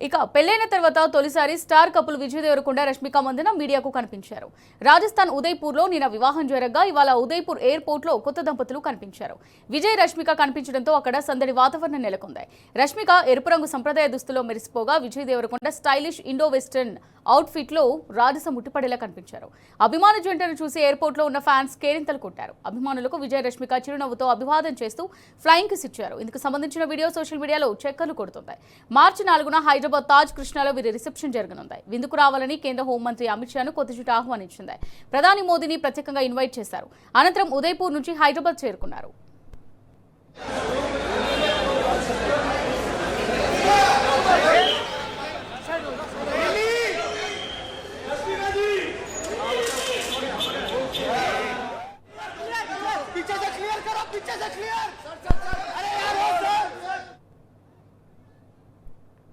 ఇక పెళ్లైన తర్వాత తొలిసారి స్టార్ కపుల్ విజయ్ దేవరకొండ రష్మిక మందన మీడియాకు కనిపించారు. రాజస్థాన్ ఉదయ్పూర్లో నిన్న వివాహం జరగగా ఇవాళ ఉదయ్పూర్ ఎయిర్పోర్ట్లో కొత్త దంపతులు కనిపించారు. విజయ్ రష్మిక కనిపించడంతో అక్కడ సందడి వాతావరణం నెలకొంది. రష్మిక ఎరుపు రంగు సంప్రదాయ దుస్తులో మెరిసిపోగా Vijay Deverakonda stylish Indo western outfit లో రాజసం ముట్టిపడేలా కనిపించారు. అభిమాన జంటను చూసి ఎయిర్పోర్ట్ లో ఉన్న ఫ్యాన్స్ కేరింతలు కొట్టారు. అభిమానులకు విజయ్ రష్మిక చిరునవ్వుతో అభివాదం చేస్తూ ఫ్లయింగ్ కిస్ ఇచ్చారు. ఇందుకు సంబంధించిన వీడియో సోషల్ మీడియాలో చక్కర్లు కొడుతుంది. మార్చి 4న హైదరాబాద్ తాజ్ కృష్ణాలో వీరి రిసెప్షన్ జరగనుంది. విందుకు రావాలని కేంద్ర హోంమంత్రి అమిత్ షాను కొత్త జుట్టు ఆహ్వానించింది. ప్రధాని మోదీని ప్రత్యేకంగా ఇన్వైట్ చేశారు. అనంతరం ఉదయ్పూర్ నుంచి హైదరాబాద్ చేరుకున్నారు.